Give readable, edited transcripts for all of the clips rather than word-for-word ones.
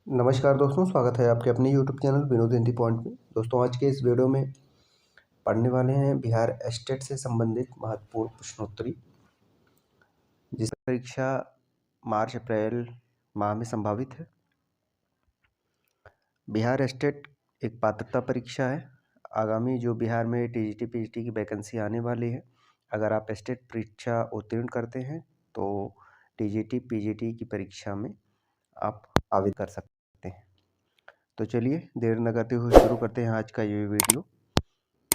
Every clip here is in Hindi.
नमस्कार दोस्तों, स्वागत है आपके अपने YouTube channel Vinod Hindi point में। दोस्तों, आज के इस वीडियो में पढ़ने वाले हैं बिहार स्टेट से संबंधित महत्वपूर्ण प्रश्नोत्तरी, जिसकी परीक्षा मार्च अप्रैल माह में संभावित है। बिहार स्टेट एक पात्रता परीक्षा है। आगामी जो बिहार में टीजीटी पीजीटी की वैकेंसी आने वाली है, अगर आप स्टेट परीक्षा उत्तीर्ण करते हैं तो टीजीटी पीजीटी की परीक्षा में आप आवेदन कर सकते हैं। तो चलिए देर न करते हुए शुरू करते हैं आज का ये वीडियो।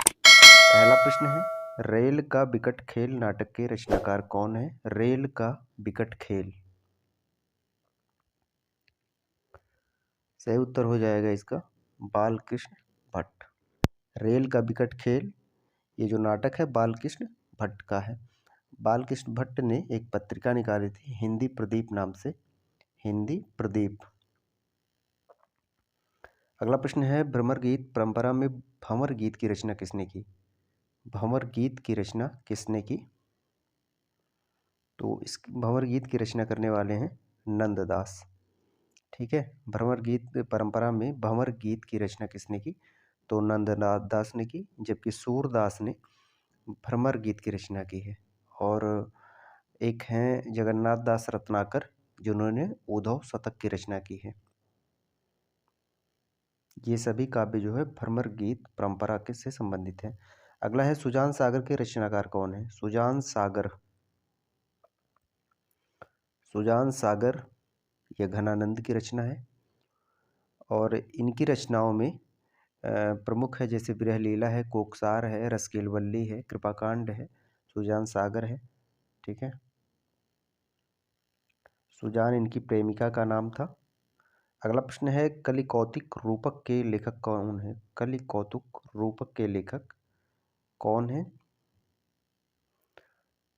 पहला प्रश्न है, रेल का बिकट खेल नाटक के रचनाकार कौन है? रेल का बिकट खेल, सही उत्तर हो जाएगा इसका बालकृष्ण भट्ट। रेल का बिकट खेल, ये जो नाटक है बालकृष्ण भट्ट का है। बालकृष्ण भट्ट ने एक पत्रिका निकाली थी हिंदी प्रदीप नाम से, हिंदी प्रदीप। अगला प्रश्न है, भ्रमर गीत परंपरा में भंवर गीत की रचना किसने की? भंवर गीत की रचना किसने की? तो इस भंवर गीत की रचना करने वाले हैं नंददास। ठीक है, भंवर गीत परंपरा में भंवर गीत की रचना किसने की? तो नंददास ने की, जबकि सूरदास ने भ्रमर गीत की रचना की है। और एक हैं जगन्नाथ दास रत्नाकर, जिन्होंने उद्धव शतक की रचना की है। ये सभी काव्य जो है भ्रमर गीत परंपरा के से संबंधित है। अगला है, सुजान सागर के रचनाकार कौन है? सुजान सागर, सुजान सागर यह घनानंद की रचना है। और इनकी रचनाओं में प्रमुख है, जैसे विरह लीला है, कोकसार है, रसकेलवल्ली है, कृपाकांड है, सुजान सागर है। ठीक है, सुजान इनकी प्रेमिका का नाम था। अगला प्रश्न है, कलिकौतिक रूपक के लेखक कौन है? कलिकौतुक रूपक के लेखक कौन है?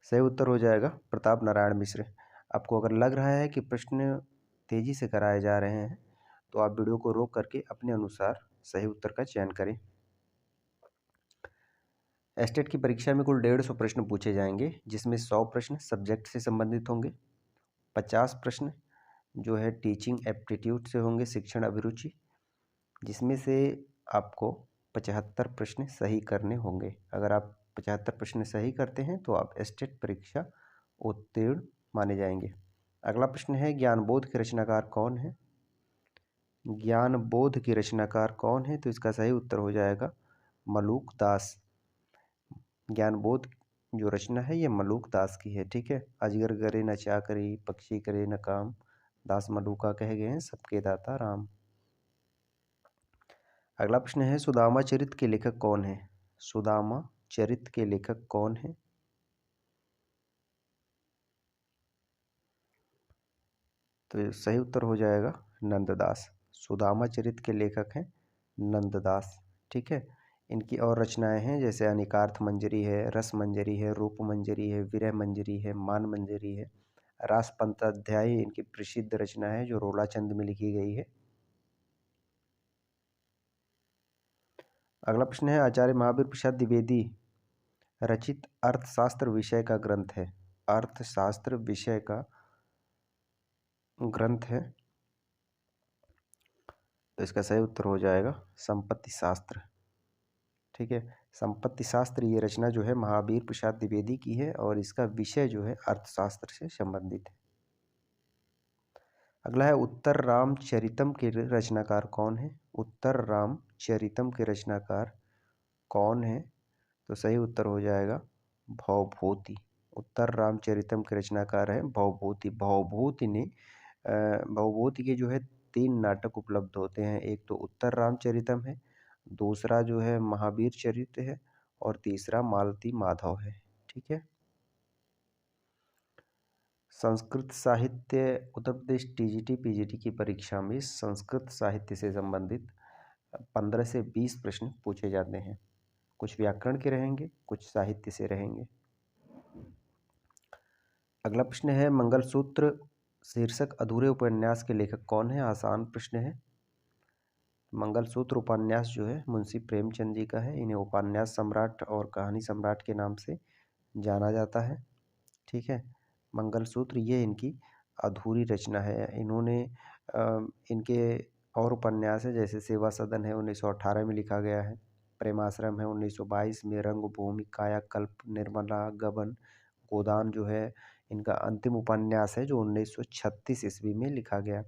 सही उत्तर हो जाएगा प्रताप नारायण मिश्र। आपको अगर लग रहा है कि प्रश्न तेजी से कराए जा रहे हैं तो आप वीडियो को रोक करके अपने अनुसार सही उत्तर का चयन करें। एस्टेट की परीक्षा में कुल 150 प्रश्न पूछे जाएंगे, जिसमें 100 प्रश्न सब्जेक्ट से संबंधित होंगे, 50 प्रश्न जो है टीचिंग एप्टीट्यूड से होंगे, शिक्षण अभिरुचि, जिसमें से आपको 75 प्रश्न सही करने होंगे। अगर आप 75 प्रश्न सही करते हैं तो आप एस्टेट परीक्षा उत्तीर्ण माने जाएंगे। अगला प्रश्न है, ज्ञानबोध के रचनाकार कौन है? ज्ञानबोध की रचनाकार कौन है? तो इसका सही उत्तर हो जाएगा मलूक दास। ज्ञानबोध जो रचना है ये मलूक दास की है। ठीक है, अजगर करे न चाकरी, पक्षी करे न काम, दास मलूका कहे गए हैं, सबके दाता राम। अगला प्रश्न है, सुदामा चरित के लेखक कौन है? सुदामा चरित के लेखक कौन है? तो सही उत्तर हो जाएगा नंददास। सुदामा चरित के लेखक हैं नंददास। ठीक है, इनकी और रचनाएं हैं, जैसे अनिकार्थ मंजरी है, रस मंजरी है, रूप मंजरी है, विरह मंजरी है, मान मंजरी है। रास पंचाध्यायी इनकी प्रसिद्ध रचना है जो रोलाचंद में लिखी गई है। अगला प्रश्न है, आचार्य महावीर प्रसाद द्विवेदी रचित अर्थशास्त्र विषय का ग्रंथ है। अर्थशास्त्र विषय का ग्रंथ है, तो इसका सही उत्तर हो जाएगा संपत्ति शास्त्र। ठीक है, संपत्ति शास्त्र ये रचना जो है महावीर प्रसाद द्विवेदी की है और इसका विषय जो है अर्थशास्त्र से संबंधित है। अगला है, उत्तर रामचरितम के रचनाकार कौन है? उत्तर रामचरितम के रचनाकार कौन है? तो सही उत्तर हो जाएगा भवभूति। उत्तर रामचरितम के रचनाकार है भवभूति। भवभूति ने भवभूति के जो है 3 नाटक उपलब्ध होते हैं। एक तो उत्तर रामचरितम है, दूसरा जो है महावीर चरित है और तीसरा मालती माधव है। ठीक है, संस्कृत साहित्य उत्तर प्रदेश टीजीटी पीजीटी की परीक्षा में संस्कृत साहित्य से संबंधित 15 से 20 प्रश्न पूछे जाते हैं। कुछ व्याकरण के रहेंगे, कुछ साहित्य से रहेंगे। अगला प्रश्न है, मंगलसूत्र शीर्षक अधूरे उपन्यास के लेखक कौन है? आसान प्रश्न है। मंगलसूत्र उपन्यास जो है मुंशी प्रेमचंद जी का है। इन्हें उपन्यास सम्राट और कहानी सम्राट के नाम से जाना जाता है। ठीक है, मंगलसूत्र ये इनकी अधूरी रचना है। इन्होंने इनके और उपन्यास है, जैसे सेवा सदन है 1918 में लिखा गया है, प्रेमाश्रम है 1922 में, रंगभूमि, कायाकल्प, निर्मला, गबन, गोदान जो है इनका अंतिम उपन्यास है जो 1936 ईस्वी में लिखा गया।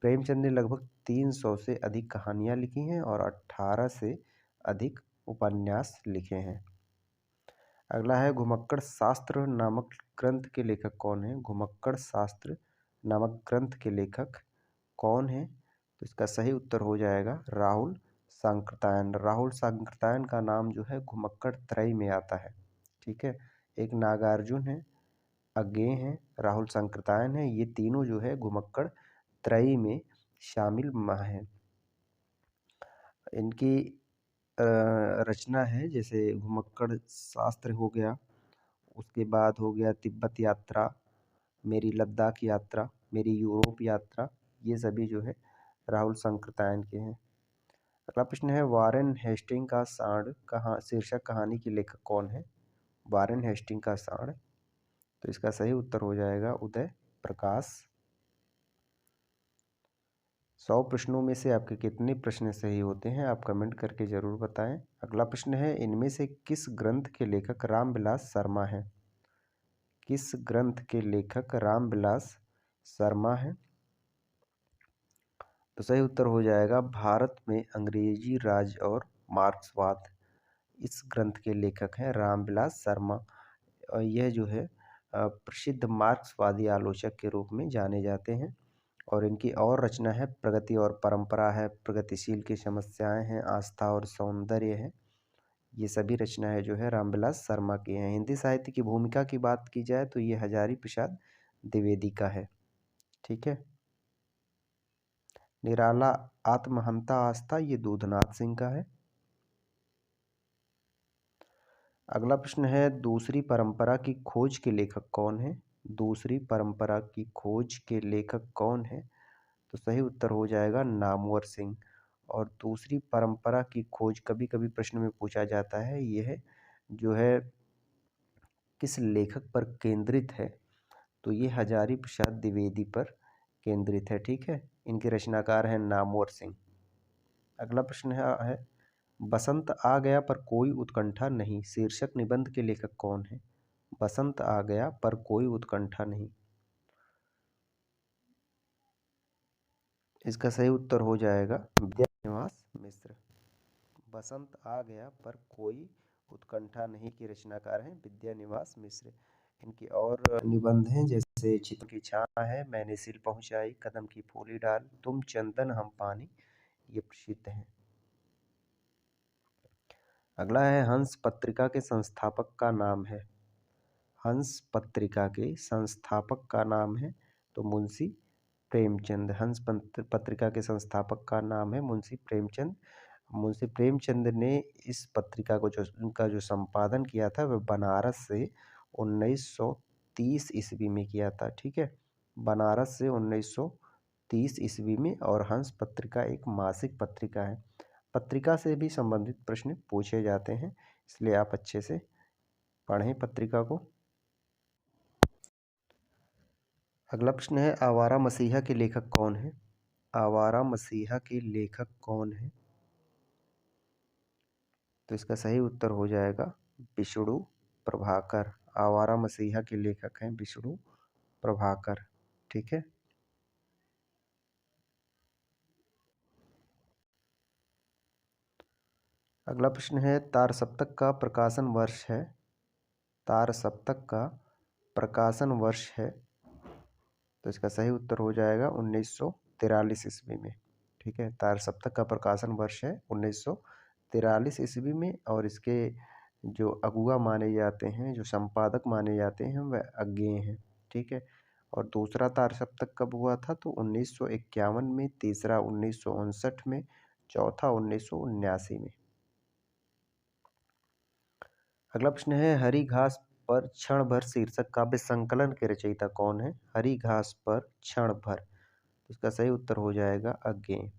प्रेमचंद ने लगभग 300 से अधिक कहानियाँ लिखी हैं और 18 से अधिक उपन्यास लिखे हैं। अगला है घुमक्कड़ शास्त्र नामक ग्रंथ के लेखक कौन है? घुमक्कड़ शास्त्र नामक ग्रंथ के लेखक कौन है? तो इसका सही उत्तर हो जाएगा राहुल सांकृत्यायन। राहुल सांकृत्यायन का नाम जो है घुमक्कड़ त्रय में आता है। ठीक है, एक नागार्जुन है, अज्ञेय है, राहुल सांकृत्यायन है, ये तीनों जो है घुमक्कड़ त्रयी में शामिल हैं। इनकी रचना है जैसे घुमक्कड़ शास्त्र हो गया, उसके बाद हो गया तिब्बत यात्रा, मेरी लद्दाख यात्रा, मेरी यूरोप यात्रा, ये सभी जो है राहुल सांकृत्यायन के हैं। अगला प्रश्न है वारेन हेस्टिंग का सांड कहाँ शीर्षक कहानी के लेखक कौन है? वारेन हेस्टिंग का सांड, तो इसका सही उत्तर हो जाएगा उदय प्रकाश। 100 प्रश्नों में से आपके कितने प्रश्न सही होते हैं आप कमेंट करके ज़रूर बताएं। अगला प्रश्न है इनमें से किस ग्रंथ के लेखक रामविलास शर्मा हैं? किस ग्रंथ के लेखक रामविलास शर्मा हैं? तो सही उत्तर हो जाएगा भारत में अंग्रेजी राज और मार्क्सवाद। इस ग्रंथ के लेखक हैं रामविलास शर्मा और यह जो है प्रसिद्ध मार्क्सवादी आलोचक के रूप में जाने जाते हैं। और इनकी और रचना है प्रगति और परंपरा है, प्रगतिशील की समस्याएं हैं, आस्था और सौंदर्य है। ये सभी रचनाएं जो है रामविलास शर्मा की हैं। हिंदी साहित्य की भूमिका की बात की जाए तो ये हजारी प्रसाद द्विवेदी का है। ठीक है, निराला आत्महंता आस्था ये दूधनाथ सिंह का है। अगला प्रश्न है दूसरी परंपरा की खोज के लेखक कौन है? दूसरी परंपरा की खोज के लेखक कौन है? तो सही उत्तर हो जाएगा नामवर सिंह। और दूसरी परंपरा की खोज कभी कभी प्रश्न में पूछा जाता है, यह जो है किस लेखक पर केंद्रित है? तो ये हजारी प्रसाद द्विवेदी पर केंद्रित है। ठीक है, इनके रचनाकार हैं नामवर सिंह। अगला प्रश्न है बसंत आ गया पर कोई उत्कंठा नहीं शीर्षक निबंध के लेखक कौन है? बसंत आ गया पर कोई उत्कंठा नहीं, इसका सही उत्तर हो जाएगा विद्यानिवास मिश्र। बसंत आ गया पर कोई उत्कंठा नहीं के रचनाकार हैं विद्यानिवास मिश्र। इनकी और निबंध हैं जैसे चित्र की छाया है, मैंने सिल पहुंचाई, कदम की फूली डाल, तुम चंदन हम पानी, ये प्रसिद्ध हैं। अगला है हंस पत्रिका के संस्थापक का नाम है। हंस पत्रिका के संस्थापक का नाम है तो मुंशी प्रेमचंद। हंस पत्रिका के संस्थापक का नाम है मुंशी प्रेमचंद। मुंशी प्रेमचंद ने इस पत्रिका को जो उनका जो संपादन किया था वह बनारस से 1930 ईस्वी में किया था। ठीक है, बनारस से 1930 ईस्वी में। और हंस पत्रिका एक मासिक पत्रिका है। पत्रिका से भी संबंधित प्रश्न पूछे जाते हैं, इसलिए आप अच्छे से पढ़ें पत्रिका को। अगला प्रश्न है आवारा मसीहा के लेखक कौन है? आवारा मसीहा के लेखक कौन है? तो इसका सही उत्तर हो जाएगा विष्णु प्रभाकर। आवारा मसीहा के लेखक हैं विष्णु प्रभाकर। ठीक है, अगला प्रश्न है तार सप्तक का प्रकाशन वर्ष है। तार सप्तक का प्रकाशन वर्ष है, तो इसका सही उत्तर हो जाएगा 1943 ईस्वी में। ठीक है, तार सप्तक का प्रकाशन वर्ष है 1943 ईस्वी में। और इसके जो अगुआ माने जाते हैं, जो संपादक माने जाते हैं, वह अज्ञेय हैं। ठीक है, और दूसरा तार सप्तक कब हुआ था? तो 1951 में, तीसरा 1959 में, चौथा 1979 में। अगला प्रश्न है हरी घास पर क्षण भर शीर्षक काव्य संकलन के रचयिता कौन है? हरी घास पर क्षण भर, इसका सही उत्तर हो जाएगा अज्ञेय।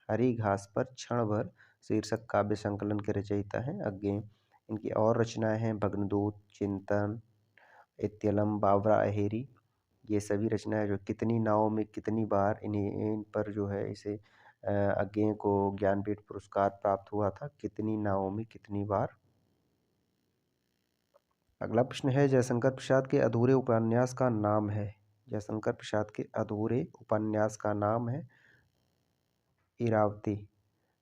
हरी घास पर क्षण भर शीर्षक काव्य संकलन के रचयिता हैं अज्ञेय। इनकी और रचनाएं हैं भग्नदूत, चिंतन, इत्यलम, बावरा अहेरी, ये सभी रचनाएं जो कितनी नावों में कितनी बार इन पर जो है इसे अज्ञेय को ज्ञानपीठ पुरस्कार प्राप्त हुआ था, कितनी नावों में कितनी बार। अगला प्रश्न है, जयशंकर प्रसाद के अधूरे उपन्यास का नाम है। जयशंकर प्रसाद के अधूरे उपन्यास का नाम है इरावती।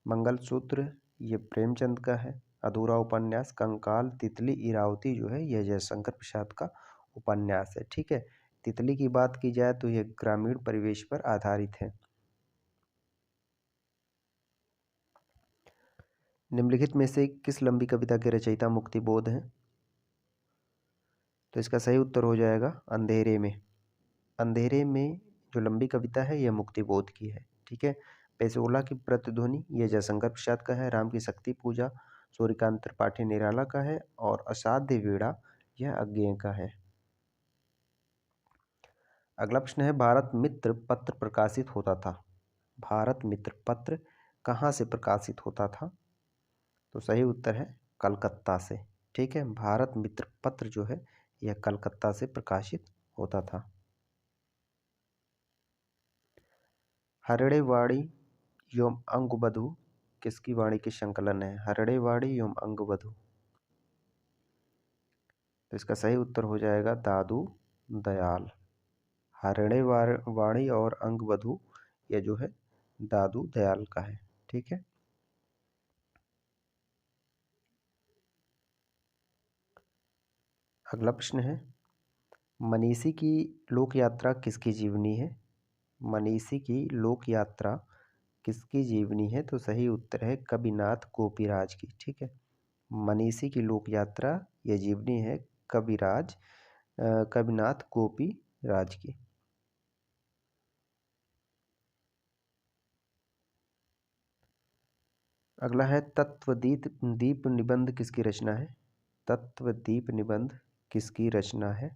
मंगलसूत्र ये प्रेमचंद का है। अधूरा उपन्यास कंकाल, तितली, इरावती जो है यह जयशंकर प्रसाद का उपन्यास है। ठीक है, तितली की बात की जाए तो यह ग्रामीण परिवेश पर आधारित है। निम्नलिखित में से किस लंबी कविता के रचयिता मुक्तिबोध हैं? तो इसका सही उत्तर हो जाएगा अंधेरे में। अंधेरे में जो लंबी कविता है यह मुक्तिबोध की है। ठीक है, पेशोला की प्रतिध्वनि यह जयशंकर प्रसाद का है। राम की शक्ति पूजा सूर्यकांत त्रिपाठी निराला का है। और असाध्य वीणा यह अज्ञेय का है। अगला प्रश्न है, भारत मित्र पत्र प्रकाशित होता था। भारत मित्र पत्र कहाँ से प्रकाशित होता था? तो सही उत्तर है कलकत्ता से। ठीक है, भारत मित्र पत्र जो है यह कलकत्ता से प्रकाशित होता था। हरड़े वाणी एवं अंगबधू किसकी वाणी के संकलन है? हरड़े वाणी एवं अंगबधू। तो इसका सही उत्तर हो जाएगा दादू दयाल। हरड़े वाणी और अंगबधू यह जो है दादू दयाल का है। ठीक है, अगला प्रश्न है, मनीषी की लोक यात्रा किसकी जीवनी है? मनीषी की लोक यात्रा किसकी जीवनी है? तो सही उत्तर है कविनाथ गोपीराज की। ठीक है, मनीषी की लोक यात्रा यह जीवनी है कविनाथ गोपीराज की। अगला है, तत्वदीप दीप निबंध किसकी रचना है? तत्वदीप निबंध किसकी रचना है?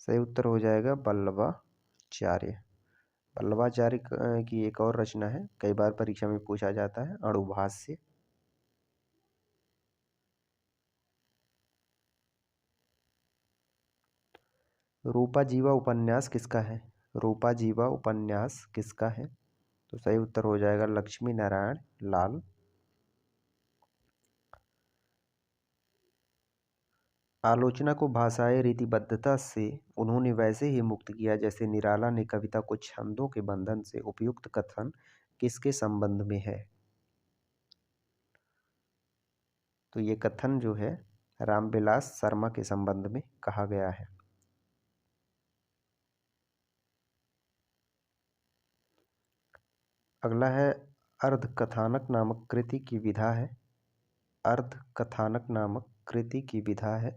सही उत्तर हो जाएगा वल्लभाचार्य। वल्लभाचार्य की एक और रचना है, कई बार परीक्षा में पूछा जाता है, अणुभाष्य। रूपा जीवा उपन्यास किसका है? रूपा जीवा उपन्यास किसका है? तो सही उत्तर हो जाएगा लक्ष्मी नारायण लाल। आलोचना को भाषाई रीतिबद्धता से उन्होंने वैसे ही मुक्त किया जैसे निराला ने कविता को छंदों के बंधन से। उपयुक्त कथन किसके संबंध में है? तो ये कथन जो है रामविलास शर्मा के संबंध में कहा गया है। अगला है, अर्धकथानक नामक कृति की विधा है। अर्धकथानक नामक कृति की विधा है।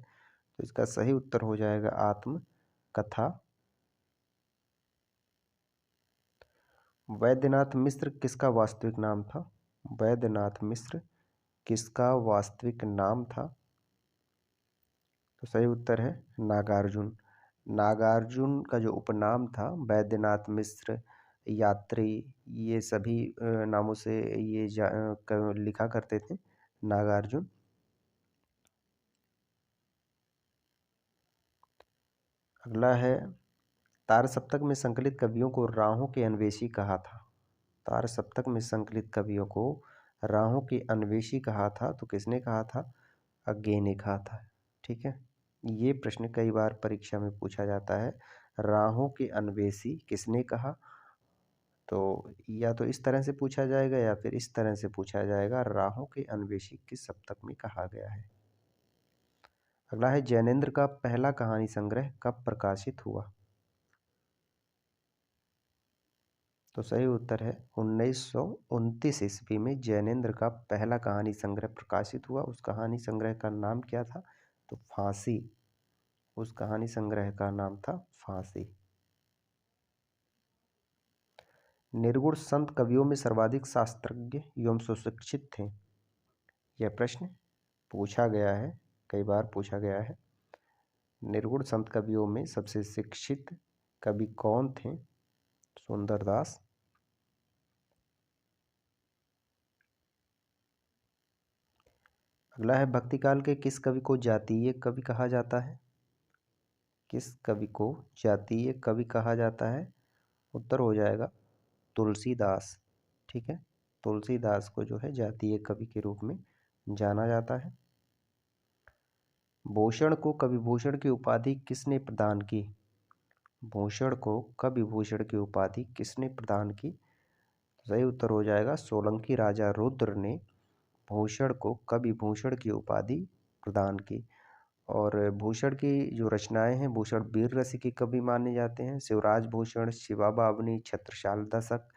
तो इसका सही उत्तर हो जाएगा आत्मकथा। वैद्यनाथ मिश्र किसका वास्तविक नाम था? वैद्यनाथ मिश्र किसका वास्तविक नाम था? तो सही उत्तर है नागार्जुन। नागार्जुन का जो उपनाम था वैद्यनाथ मिश्र, यात्री, ये सभी नामों से ये लिखा करते थे नागार्जुन। अगला है, तार सप्तक में संकलित कवियों को राहों के अन्वेषी कहा था। तार सप्तक में संकलित कवियों को राहों के अन्वेषी कहा था। तो किसने कहा था? अज्ञेय ने कहा था। ठीक है, ये प्रश्न कई बार परीक्षा में पूछा जाता है, राहों के अन्वेषी किसने कहा? तो या तो इस तरह से पूछा जाएगा या फिर इस तरह से पूछा जाएगा, राहों के अन्वेषी किस सप्तक में कहा गया है। अगला है, जैनेन्द्र का पहला कहानी संग्रह कब प्रकाशित हुआ? तो सही उत्तर है 1929 ईस्वी में जैनेन्द्र का पहला कहानी संग्रह प्रकाशित हुआ। उस कहानी संग्रह का नाम क्या था? तो फांसी। उस कहानी संग्रह का नाम था फांसी। निर्गुण संत कवियों में सर्वाधिक शास्त्रज्ञ एवं सुशिक्षित थे। यह प्रश्न पूछा गया है, कई बार पूछा गया है। निर्गुण संत कवियों में सबसे शिक्षित कवि कौन थे? सुंदरदास। अगला है, भक्तिकाल के किस कवि को जातीय कवि कहा जाता है? किस कवि को जातीय कवि कहा जाता है? उत्तर हो जाएगा तुलसीदास। ठीक है, तुलसीदास को जो है जातीय कवि के रूप में जाना जाता है। भूषण को कवि भूषण की उपाधि किसने प्रदान की? भूषण को कवि भूषण की उपाधि किसने प्रदान की? सही उत्तर हो जाएगा सोलंकी राजा रुद्र ने भूषण को कवि भूषण की उपाधि प्रदान की। और भूषण की जो रचनाएं हैं, भूषण वीर रस के कवि माने जाते हैं। शिवराज भूषण, शिवा बावनी, छत्रसाल दशक,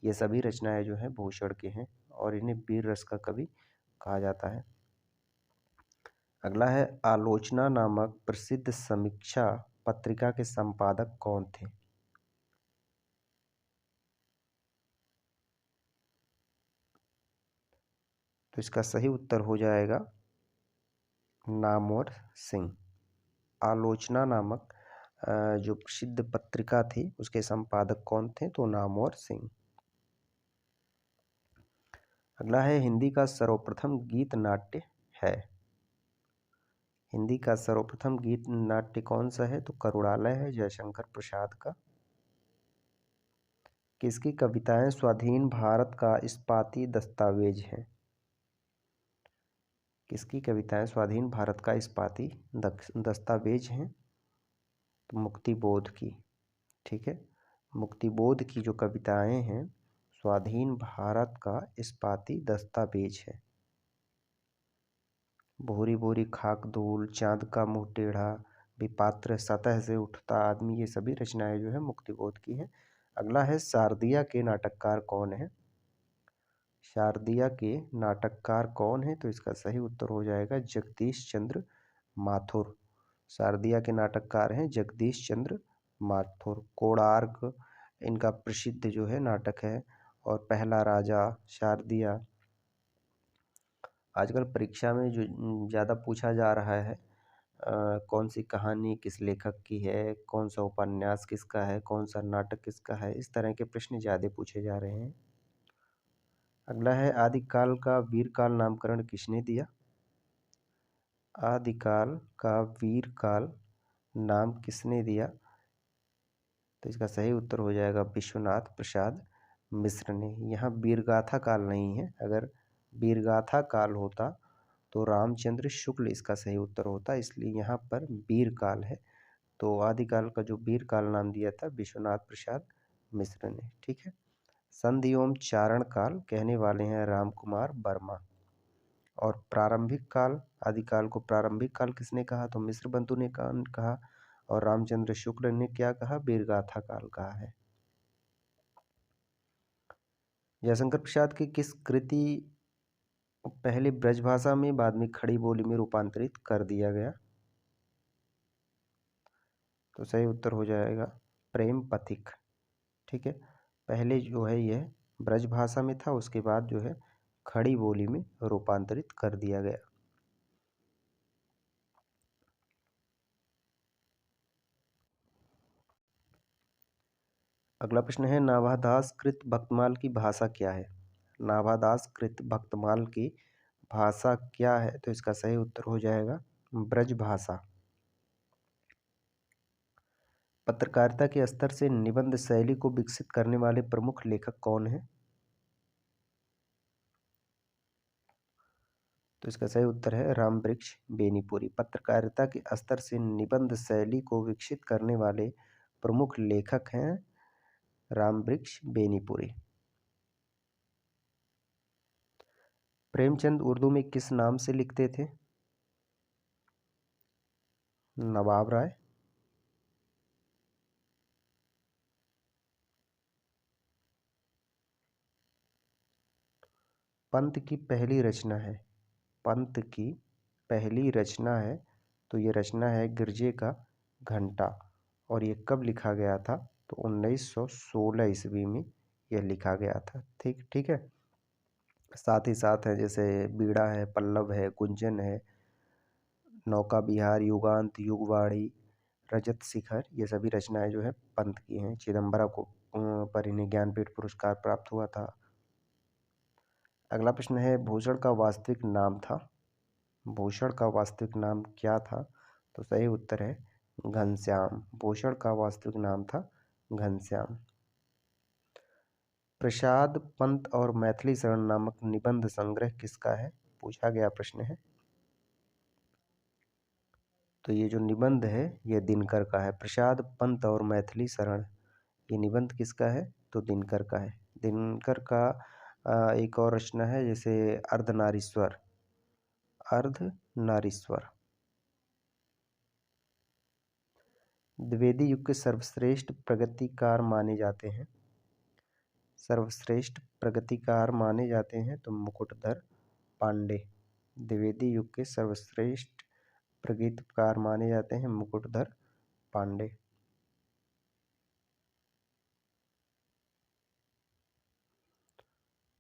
ये सभी रचनाएं जो हैं भूषण के हैं और इन्हें वीर रस का कवि कहा जाता है। अगला है आलोचना नामक प्रसिद्ध समीक्षा पत्रिका के संपादक कौन थे? तो इसका सही उत्तर हो जाएगा नामवर सिंह। आलोचना नामक जो प्रसिद्ध पत्रिका थी उसके संपादक कौन थे? तो नामवर सिंह। अगला है हिंदी का सर्वप्रथम गीत नाट्य है। हिंदी का सर्वप्रथम गीत नाट्य कौन सा है? तो करुणालय है, जयशंकर प्रसाद का। किसकी कविताएं स्वाधीन भारत का इस्पाती दस्तावेज हैं? किसकी कविताएं स्वाधीन भारत का इस्पाती दस्तावेज हैं? तो मुक्तिबोध की। ठीक है, मुक्तिबोध की जो कविताएं हैं स्वाधीन भारत का इस्पाती दस्तावेज है। भूरी भूरी खाक धूल, चांद का मुंह टेढ़ा, विपात्र सतह से उठता आदमी, ये सभी रचनाएं जो है मुक्तिबोध की हैं। अगला है शारदिया के नाटककार कौन है? शारदिया के नाटककार कौन है? तो इसका सही उत्तर हो जाएगा जगदीश चंद्र माथुर। शारदिया के नाटककार हैं जगदीश चंद्र माथुर। कोणार्क इनका प्रसिद्ध जो है नाटक है। और पहला राजा, शारदिया। आजकल परीक्षा में जो ज़्यादा पूछा जा रहा है कौन सी कहानी किस लेखक की है, कौन सा उपन्यास किसका है, कौन सा नाटक किसका है, इस तरह के प्रश्न ज़्यादा पूछे जा रहे हैं। अगला है आदिकाल का वीरकाल नामकरण किसने दिया? आदिकाल का वीरकाल नाम किसने दिया? तो इसका सही उत्तर हो जाएगा विश्वनाथ प्रसाद मिश्र ने। यहाँ वीरगाथा काल नहीं है, अगर वीरगाथा काल होता तो रामचंद्र शुक्ल इसका सही उत्तर होता, इसलिए यहाँ पर वीरकाल है। तो आदिकाल का जो वीरकाल नाम दिया था विश्वनाथ प्रसाद मिश्र ने। ठीक है, संधि एवं चारण काल कहने वाले हैं राम कुमार वर्मा। और प्रारंभिक काल, आदिकाल को प्रारंभिक काल किसने कहा? तो मिश्र बंधु ने कहा। और रामचंद्र शुक्ल ने क्या कहा? वीरगाथा काल कहा है। जयशंकर प्रसाद की किस कृति पहले ब्रजभाषा में बाद में खड़ी बोली में रूपांतरित कर दिया गया? तो सही उत्तर हो जाएगा प्रेम पथिक। ठीक है, पहले जो है यह ब्रजभाषा में था, उसके बाद जो है खड़ी बोली में रूपांतरित कर दिया गया। अगला प्रश्न है नाभादास कृत भक्तमाल की भाषा क्या है? नाभादास कृत भक्तमाल की भाषा क्या है? तो इसका सही उत्तर हो जाएगा ब्रज भाषा। पत्रकारिता के स्तर से निबंध शैली को विकसित करने वाले प्रमुख लेखक कौन हैं? तो इसका सही उत्तर है रामवृक्ष बेनीपुरी। पत्रकारिता के स्तर से निबंध शैली को विकसित करने वाले प्रमुख लेखक हैं रामवृक्ष बेनीपुरी। प्रेमचंद उर्दू में किस नाम से लिखते थे? नवाब राय। पंत की पहली रचना है, पंत की पहली रचना है, तो ये रचना है गिरजे का घंटा। और ये कब लिखा गया था? तो 1916 ईस्वी में यह लिखा गया था। ठीक ठीक है, साथ ही साथ है जैसे बीड़ा है, पल्लव है, गुंजन है, नौका विहार, युगांत, युगवाणी, रजत शिखर, ये सभी रचनाएं जो है पंत की हैं। चिदम्बरा को पर इन्हें ज्ञानपीठ पुरस्कार प्राप्त हुआ था। अगला प्रश्न है भूषण का वास्तविक नाम था, भूषण का वास्तविक नाम क्या था? तो सही उत्तर है घनश्याम। भूषण का वास्तविक नाम था घनश्याम। प्रसाद पंत और मैथिली शरण नामक निबंध संग्रह किसका है, पूछा गया प्रश्न है। तो ये जो निबंध है ये दिनकर का है। प्रसाद पंत और मैथिली शरण, ये निबंध किसका है, तो दिनकर का है। दिनकर का एक और रचना है जैसे अर्धनारीश्वर। अर्धनारीश्वर। द्विवेदी युग के सर्वश्रेष्ठ प्रगतिकार माने जाते हैं। सर्वश्रेष्ठ प्रगतिकार माने जाते हैं तो मुकुटधर पांडे। द्विवेदी युग के सर्वश्रेष्ठ प्रगतिकार माने जाते हैं मुकुटधर पांडे।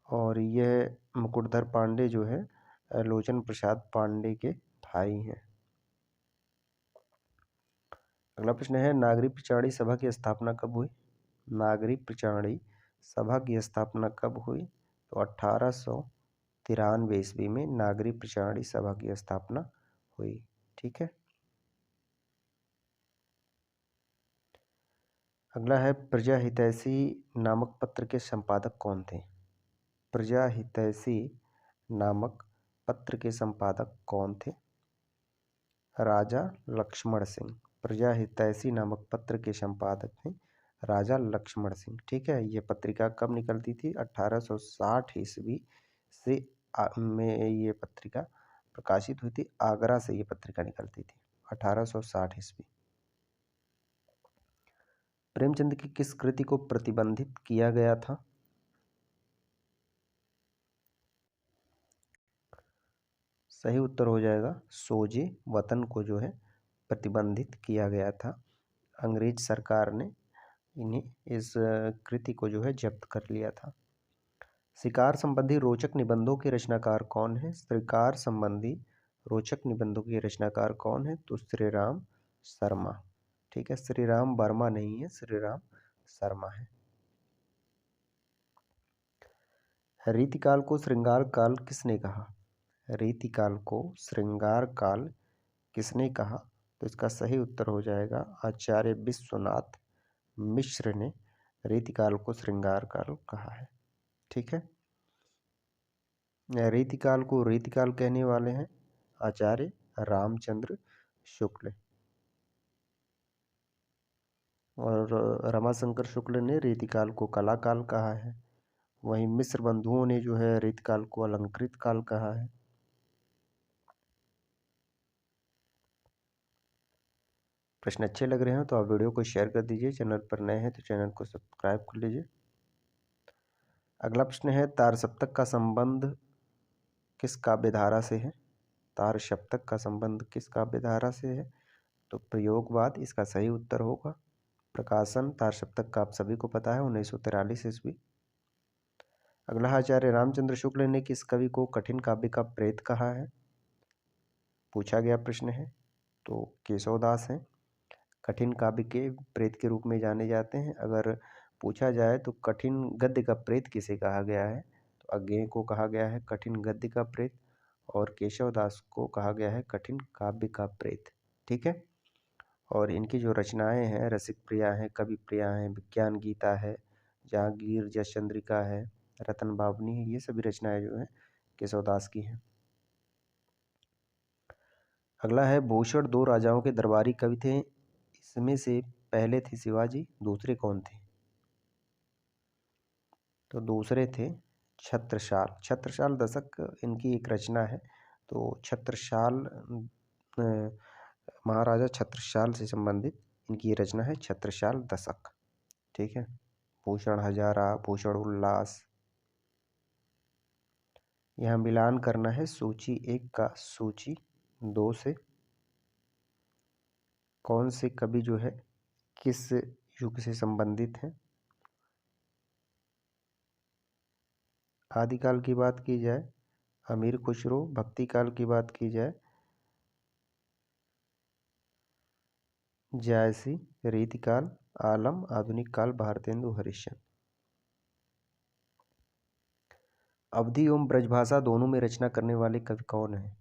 और यह मुकुटधर पांडे जो है लोचन प्रसाद पांडे के भाई हैं। अगला प्रश्न है, नागरी पिछाड़ी सभा की स्थापना कब हुई। नागरी पिछाड़ी सभा की स्थापना कब हुई, तो 1893 ईस्वी में नागरी पिछाड़ी सभा की स्थापना हुई। ठीक है। अगला है, प्रजा हितैषी नामक पत्र के संपादक कौन थे। प्रजा हितैषी नामक पत्र के संपादक कौन थे, राजा लक्ष्मण सिंह। प्रजा हितैषी नामक पत्र के संपादक थे राजा लक्ष्मण सिंह। ठीक है। ये पत्रिका कब निकलती थी, 1860 ईस्वी से में ये पत्रिका प्रकाशित हुई थी। आगरा से ये पत्रिका निकलती थी 1860 ईस्वी। प्रेमचंद की किस कृति को प्रतिबंधित किया गया था। सही उत्तर हो जाएगा सोजे वतन को जो है प्रतिबंधित किया गया था। अंग्रेज सरकार ने इन्हें इस कृति को जो है जब्त कर लिया था। शिकार संबंधी रोचक निबंधों के रचनाकार कौन है। शिकार संबंधी रोचक निबंधों के रचनाकार कौन है, तो श्री राम शर्मा। ठीक है। श्री राम वर्मा नहीं है, श्री राम शर्मा है। रीतिकाल को श्रृंगार काल किसने कहा। रीतिकाल को श्रृंगार काल किसने कहा, तो इसका सही उत्तर हो जाएगा आचार्य विश्वनाथ मिश्र ने रीतिकाल को श्रृंगार काल कहा है। ठीक है। रीतिकाल को रीतिकाल कहने वाले हैं आचार्य रामचंद्र शुक्ल। और रमाशंकर शुक्ल ने रीतिकाल को कलाकाल कहा है। वहीं मिश्र बंधुओं ने जो है रीतिकाल को अलंकृत काल कहा है। प्रश्न अच्छे लग रहे हैं तो आप वीडियो को शेयर कर दीजिए। चैनल पर नए हैं तो चैनल को सब्सक्राइब कर लीजिए। अगला प्रश्न है, तार सप्तक का संबंध किस काव्यधारा से है। तार सप्तक का संबंध किस काव्यधारा से है, तो प्रयोगवाद इसका सही उत्तर होगा। प्रकाशन तार सप्तक का आप सभी को पता है 1943 ईस्वी। अगला, आचार्य रामचंद्र शुक्ल ने किस कवि को कठिन काव्य का प्रेत कहा है, पूछा गया प्रश्न है। तो केशवदास हैं, कठिन काव्य के प्रेत के रूप में जाने जाते हैं। अगर पूछा जाए तो कठिन गद्य का प्रेत किसे कहा गया है, तो अज्ञेय को कहा गया है कठिन गद्य का प्रेत, और केशवदास को कहा गया है कठिन काव्य का प्रेत। ठीक है। और इनकी जो रचनाएं हैं, रसिक प्रिया हैं, कवि प्रिया हैं, विज्ञान गीता है, जहांगीर जस चंद्रिका है, रतन बावनी है, ये सभी रचनाएं जो हैं केशवदास की हैं। अगला है, भूषण दो राजाओं के दरबारी कवि थे, इसमें से पहले थे शिवाजी, दूसरे कौन थे, तो दूसरे थे छत्रसाल। छत्रसाल दशक इनकी एक रचना है। तो छत्रसाल महाराजा छत्रसाल से संबंधित इनकी रचना है छत्रसाल दशक। ठीक है। भूषण हजारा, भूषण उल्लास। यहाँ मिलान करना है सूची 1 का सूची 2 से। कौन से कवि जो है किस युग से संबंधित हैं। आदिकाल की बात की जाए अमीर खुसरो, भक्ति काल की बात की जाए जायसी, रीतिकाल आलम, आधुनिक काल भारतेंदु हरिश्चंद्र। अवधि एवं ब्रजभाषा दोनों में रचना करने वाले कवि कौन हैं।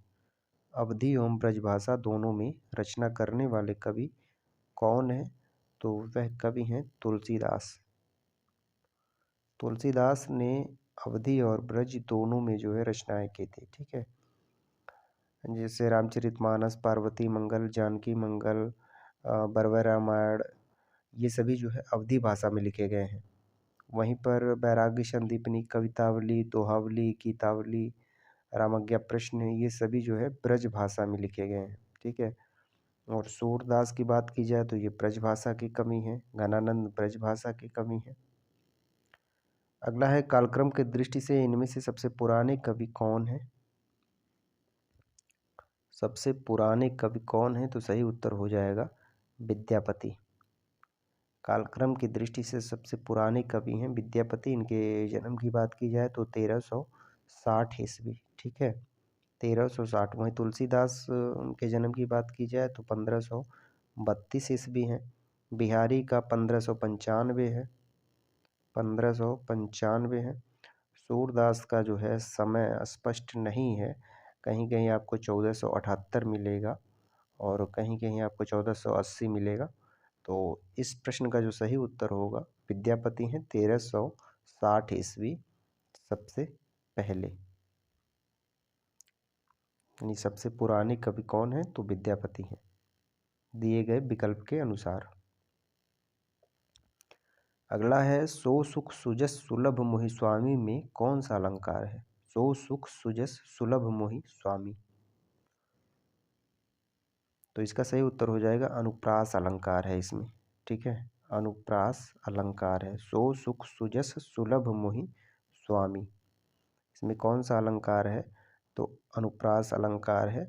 अवधि एवं ब्रजभाषा दोनों में रचना करने वाले कवि कौन है? तो वह कवि हैं तुलसीदास। तुलसीदास ने अवधी और ब्रज दोनों में जो है रचनाएं की थी। ठीक है, जैसे रामचरितमानस, पार्वती मंगल, जानकी मंगल, बरवर रामायण, ये सभी जो है अवधी भाषा में लिखे गए हैं। वहीं पर वैराग्य संदीपनी, कवितावली, दोहावली, गीतावली, रामज्ञा प्रश्न, ये सभी जो है ब्रज भाषा में लिखे गए हैं। ठीक है, और सूरदास की बात की जाए तो ये ब्रज भाषा की कमी है, घनानंद ब्रज भाषा की कमी है। अगला है कालक्रम की दृष्टि से इनमें से सबसे पुराने कवि कौन है? सबसे पुराने कवि कौन है? तो सही उत्तर हो जाएगा विद्यापति। कालक्रम की दृष्टि से सबसे पुराने कवि हैं विद्यापति। इनके जन्म की बात की जाए तो 1360 ईस्वी। ठीक है, 1360। वहीं तुलसीदास उनके जन्म की बात की जाए तो 1532 ईस्वी हैं। बिहारी का 1595 है, 1595 है। सूरदास का जो है समय स्पष्ट नहीं है, कहीं कहीं आपको 1478 मिलेगा और कहीं कहीं आपको 1480 मिलेगा। तो इस प्रश्न का जो सही उत्तर होगा विद्यापति हैं, 1360 ईस्वी सबसे पहले। यानी सबसे पुराने कवि कौन हैं? तो विद्यापति हैं, दिए गए विकल्प के अनुसार। अगला है सो सुख सुजस सुलभ मोहि स्वामी में कौन सा अलंकार है? सो सुख सुजस सुलभ मोहि स्वामी, तो इसका सही उत्तर हो जाएगा अनुप्रास अलंकार है इसमें। ठीक है, अनुप्रास अलंकार है। सो सुख सुजस सुलभ मोहि स्वामी, इसमें कौन सा अलंकार है? तो अनुप्रास अलंकार है।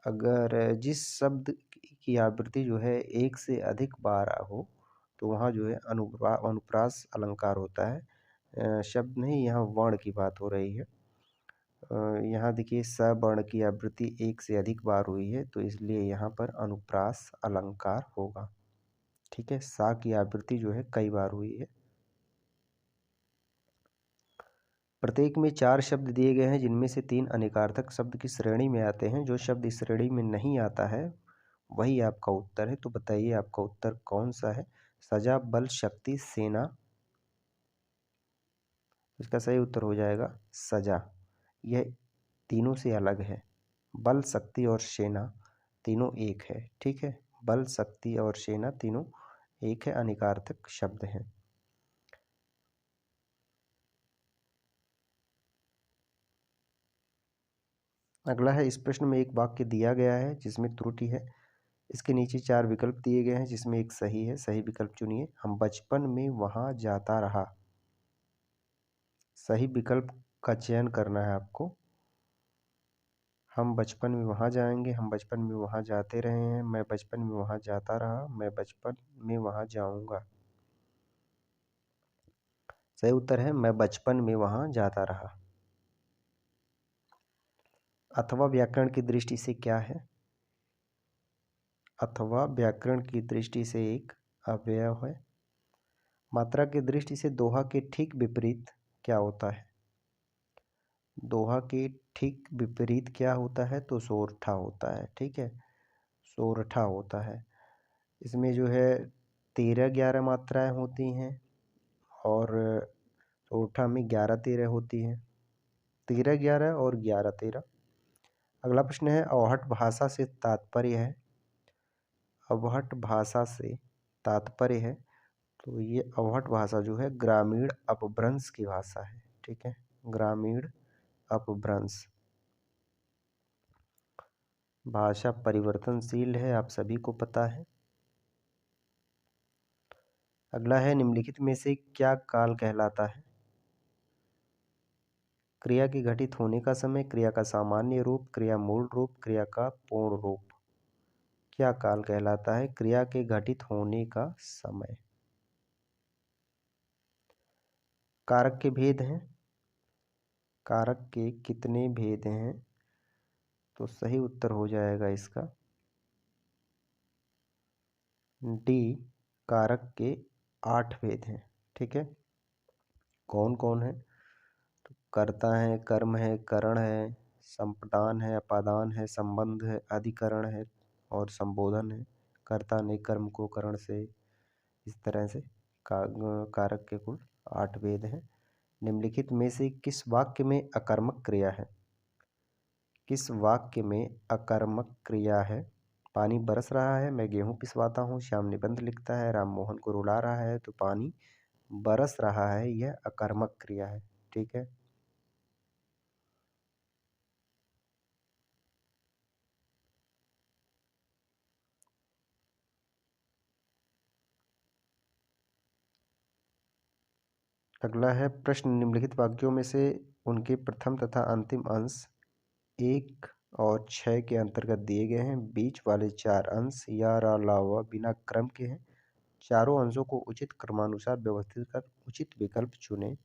अगर जिस शब्द की आवृत्ति जो है एक से अधिक बार हो तो वहाँ जो है अनुप्रास अलंकार होता है। शब्द नहीं, यहाँ वर्ण की बात हो रही है। यहाँ देखिए स वर्ण की आवृत्ति एक से अधिक बार हुई है तो इसलिए यहाँ पर अनुप्रास अलंकार होगा। ठीक है, सा की आवृत्ति जो है कई बार हुई है। प्रत्येक में 4 शब्द दिए गए हैं जिनमें से 3 अनेकार्थक शब्द की श्रेणी में आते हैं। जो शब्द इस श्रेणी में नहीं आता है वही आपका उत्तर है। तो बताइए आपका उत्तर कौन सा है? सजा, बल, शक्ति, सेना। इसका सही उत्तर हो जाएगा सजा। यह तीनों से अलग है। बल, शक्ति और सेना तीनों एक है। ठीक है, बल, शक्ति और सेना तीनों एक है, अनेकार्थक शब्द हैं। अगला है इस प्रश्न में एक वाक्य दिया गया है जिसमें त्रुटि है। इसके नीचे 4 विकल्प दिए गए हैं जिसमें एक सही है। सही विकल्प चुनिए। हम बचपन में वहाँ जाता रहा। सही विकल्प का चयन करना है आपको। हम बचपन में वहाँ जाएंगे, हम बचपन में वहाँ जाते रहे हैं, मैं बचपन में वहाँ जाता रहा, मैं बचपन में वहाँ जाऊँगा। सही उत्तर है मैं बचपन में वहाँ जाता रहा। अथवा व्याकरण की दृष्टि से क्या है? अथवा व्याकरण की दृष्टि से एक अवयव है। मात्रा की दृष्टि से दोहा के ठीक विपरीत क्या होता है? दोहा के ठीक विपरीत क्या होता है? तो सोरठा होता है। ठीक है, सोरठा होता है। इसमें जो है 13-11 मात्राएं होती हैं और सोरठा में 11-13 होती हैं। 13-11 और 11-13। अगला प्रश्न है अवहट भाषा से तात्पर्य है। अवहट भाषा से तात्पर्य है तो ये अवहट भाषा जो है ग्रामीण अपभ्रंश की भाषा है। ठीक है, ग्रामीण अपभ्रंश। भाषा परिवर्तनशील है, आप सभी को पता है। अगला है निम्नलिखित में से क्या काल कहलाता है? क्रिया के घटित होने का समय, क्रिया का सामान्य रूप, क्रिया मूल रूप, क्रिया का पूर्ण रूप। क्या काल कहलाता है? क्रिया के घटित होने का समय। कारक के भेद हैं। कारक के कितने भेद हैं? तो सही उत्तर हो जाएगा इसका डी, कारक के 8 भेद हैं। ठीक है, कौन कौन है? तो कर्ता है, कर्म है, करण है, संपदान है, अपादान है, संबंध है, अधिकरण है और संबोधन है। कर्ता ने कर्म को करण से, इस तरह से कारक के कुल 8 भेद हैं। निम्नलिखित में से किस वाक्य में अकर्मक क्रिया है? किस वाक्य में अकर्मक क्रिया है? पानी बरस रहा है, मैं गेहूं पिसवाता हूँ। श्याम निबंध लिखता है, राम मोहन को रुला रहा है। तो पानी बरस रहा है, यह अकर्मक क्रिया है। ठीक है। अगला है प्रश्न, निम्नलिखित वाक्यों में से उनके प्रथम तथा अंतिम अंश 1 और 6 के अंतर्गत दिए गए हैं। बीच वाले 4 अंश या अलावा बिना क्रम के हैं। चारों अंशों को उचित क्रमानुसार व्यवस्थित कर उचित विकल्प चुनें।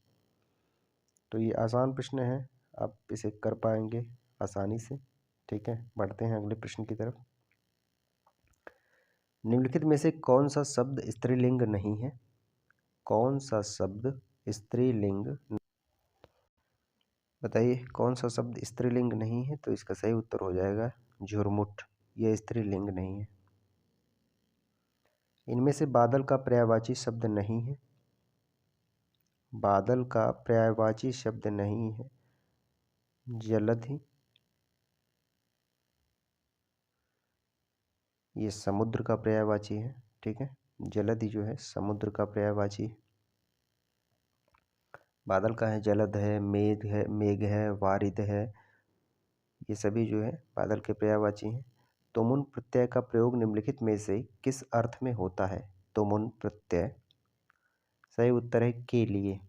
तो ये आसान प्रश्न है, आप इसे कर पाएंगे आसानी से। ठीक है, बढ़ते हैं अगले प्रश्न की तरफ। निम्नलिखित में से कौन सा शब्द स्त्रीलिंग नहीं है? कौन सा शब्द स्त्रीलिंग, बताइए कौन सा शब्द स्त्रीलिंग नहीं है? तो इसका सही उत्तर हो जाएगा झुरमुट। यह स्त्रीलिंग नहीं है। इनमें से बादल का पर्यायवाची शब्द नहीं है। बादल का पर्यायवाची शब्द नहीं है जलधि। ये समुद्र का पर्यायवाची है। ठीक है, जलधि जो है समुद्र का पर्यायवाची। बादल का है जलद है, मेघ है, वारिद है। ये सभी जो है बादल के पर्यायवाची हैं। तुमुन प्रत्यय का प्रयोग निम्नलिखित में से किस अर्थ में होता है? तुमुन प्रत्यय, सही उत्तर है के लिए।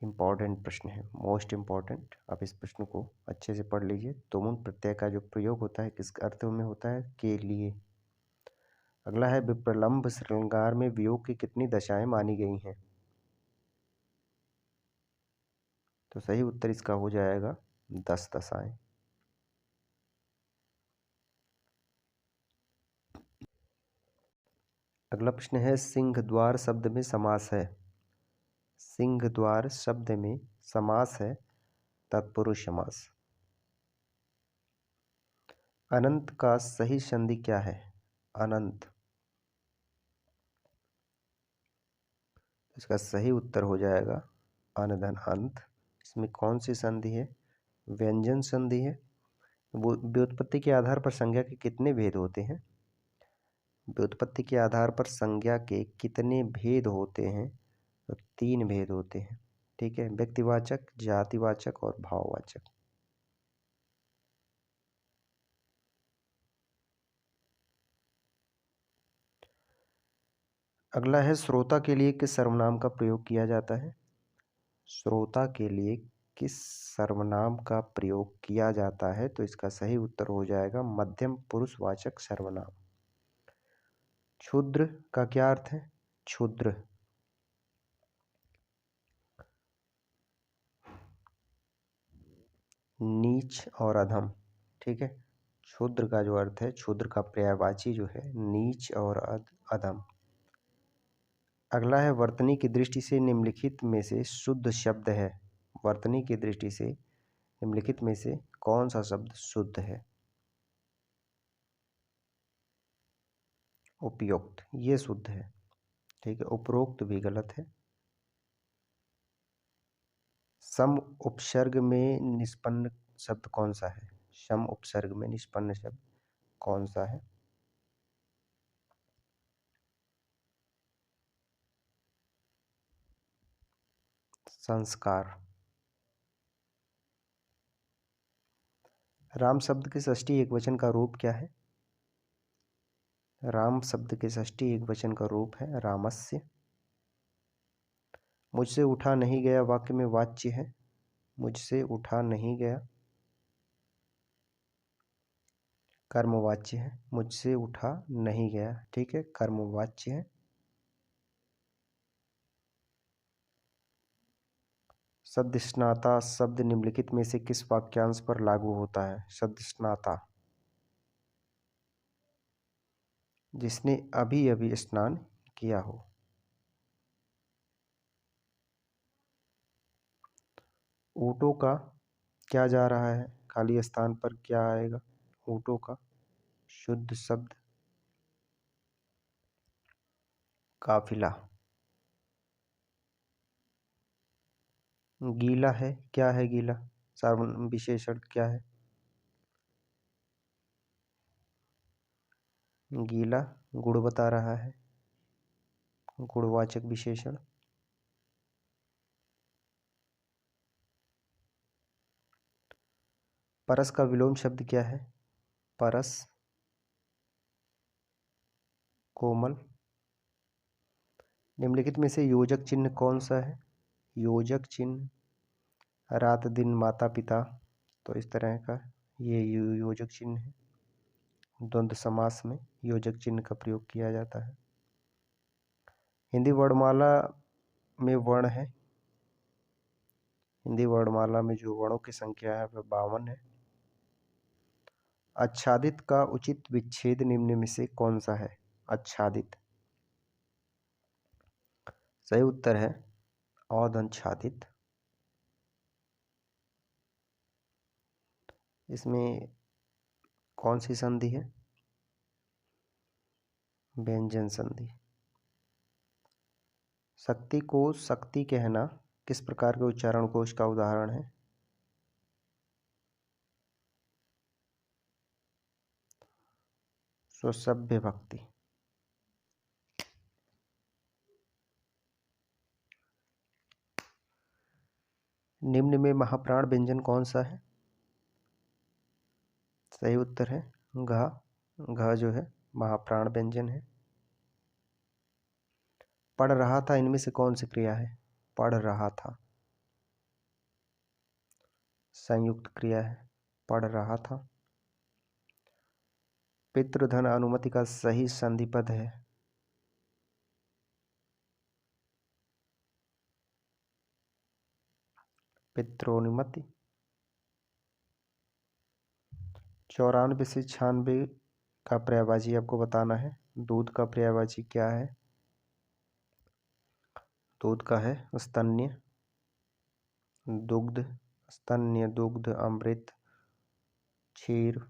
इम्पॉर्टेंट प्रश्न है, मोस्ट इम्पॉर्टेंट। आप इस प्रश्न को अच्छे से पढ़ लीजिए। तुमुन प्रत्यय का जो प्रयोग होता है किस अर्थ में होता है? के लिए। अगला है, विप्रलंभ श्रृंगार में वियोग की कितनी दशाएं मानी गई हैं? तो सही उत्तर इसका हो जाएगा 10 दशाएं। अगला प्रश्न है, सिंहद्वार शब्द में समास है। सिंहद्वार शब्द में समास है तत्पुरुष समास। अनंत का सही संधि क्या है? अनंत, इसका सही उत्तर हो जाएगा अनधन अंत। इसमें कौन सी संधि है? व्यंजन संधि है। व्युत्पत्ति के आधार पर संज्ञा के कितने भेद होते हैं? व्युत्पत्ति के आधार पर संज्ञा के कितने भेद होते हैं? तो 3 भेद होते हैं। ठीक है, व्यक्तिवाचक, जातिवाचक और भाववाचक। अगला है, श्रोता के लिए किस सर्वनाम का प्रयोग किया जाता है? श्रोता के लिए किस सर्वनाम का प्रयोग किया जाता है? तो इसका सही उत्तर हो जाएगा मध्यम पुरुषवाचक सर्वनाम। क्षुद्र का क्या अर्थ है? क्षुद्र, नीच और अधम। ठीक है, क्षुद्र का जो अर्थ है, क्षुद्र का पर्यायवाची जो है नीच और अधम। अगला है, वर्तनी की दृष्टि से निम्नलिखित में से शुद्ध शब्द है। वर्तनी की दृष्टि से निम्नलिखित में से कौन सा शब्द शुद्ध है? उपयुक्त, ये शुद्ध है। ठीक है, उपरोक्त भी गलत है। सम उपसर्ग में निष्पन्न शब्द कौन सा है? सम उपसर्ग में निष्पन्न शब्द कौन सा है? संस्कार। राम शब्द के षष्ठी एकवचन का रूप क्या है? राम शब्द के षष्ठी एकवचन का रूप है रामस्य। मुझसे उठा नहीं गया वाक्य में वाच्य है। मुझसे उठा नहीं गया कर्मवाच्य है। मुझसे उठा नहीं गया, ठीक है, कर्मवाच्य है। सदस्नाता शब्द निम्नलिखित में से किस वाक्यांश पर लागू होता है? सदस्नाता, जिसने अभी अभी स्नान किया हो। ऊँटों का क्या जा रहा है? खाली स्थान पर क्या आएगा? ऊँटों का शुद्ध शब्द काफिला। गीला है, क्या है गीला? सार्वनाम विशेषण क्या है? गीला गुण बता रहा है, गुणवाचक विशेषण। परस का विलोम शब्द क्या है? परस कोमल। निम्नलिखित में से योजक चिन्ह कौन सा है? योजक चिन्ह रात दिन माता पिता, तो इस तरह का ये योजक चिन्ह है। द्वंद्व समास में योजक चिन्ह का प्रयोग किया जाता है। हिंदी वर्णमाला में वर्ण है, हिंदी वर्णमाला में जो वर्णों की संख्या है वह 52 है। आच्छादित का उचित विच्छेद निम्न में से कौन सा है? आच्छादित, सही उत्तर है औदंछादित। इसमें कौन सी संधि है? व्यंजन संधि। शक्ति को शक्ति कहना किस प्रकार के उच्चारण कोश का उदाहरण है? स्वसभ्य भक्ति। निम्न में महाप्राण व्यंजन कौन सा है? सही उत्तर है घ। घ जो है महाप्राण व्यंजन है। पढ़ रहा था, इनमें से कौन सी क्रिया है? पढ़ रहा था संयुक्त क्रिया है, पढ़ रहा था। पितृधन अनुमति का सही संधि पद है? पितृनुमति। 94 से 96 का पर्यायवाची आपको बताना है। दूध का पर्यायवाची क्या है? दूध का है स्तन्य, दुग्ध, स्तन्य, दुग्ध, अमृत, क्षीर।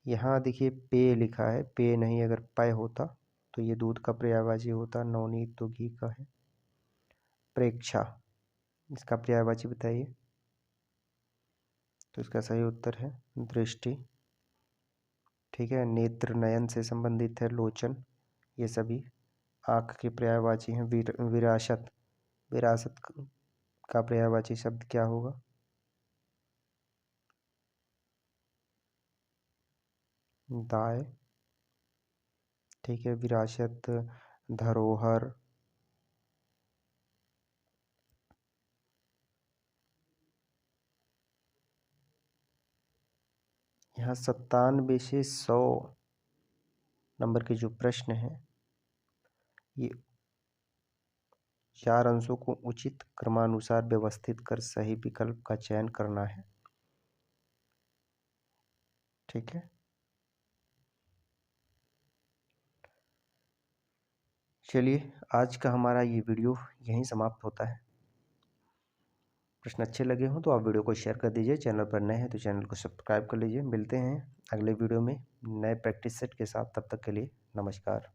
यहाँ देखिए पेय लिखा है, पेय नहीं, अगर पेय होता तो ये दूध का पर्यायवाची होता। नवनीत तो घी का है। प्रेक्षा, इसका पर्यायवाची बताइए। तो इसका सही उत्तर है दृष्टि। ठीक है, नेत्र नयन से संबंधित है, लोचन। ये सभी आँख के पर्यायवाची हैं। विरासत, विरासत का पर्यायवाची शब्द क्या होगा? दाय। ठीक है, विरासत, धरोहर। यहाँ 97 से 100 नंबर के जो प्रश्न है, ये 4 अंशों को उचित क्रमानुसार व्यवस्थित कर सही विकल्प का चयन करना है। ठीक है, चलिए आज का हमारा ये वीडियो यहीं समाप्त होता है। प्रश्न अच्छे लगे हों तो आप वीडियो को शेयर कर दीजिए। चैनल पर नए हैं तो चैनल को सब्सक्राइब कर लीजिए। मिलते हैं अगले वीडियो में नए प्रैक्टिस सेट के साथ। तब तक के लिए नमस्कार।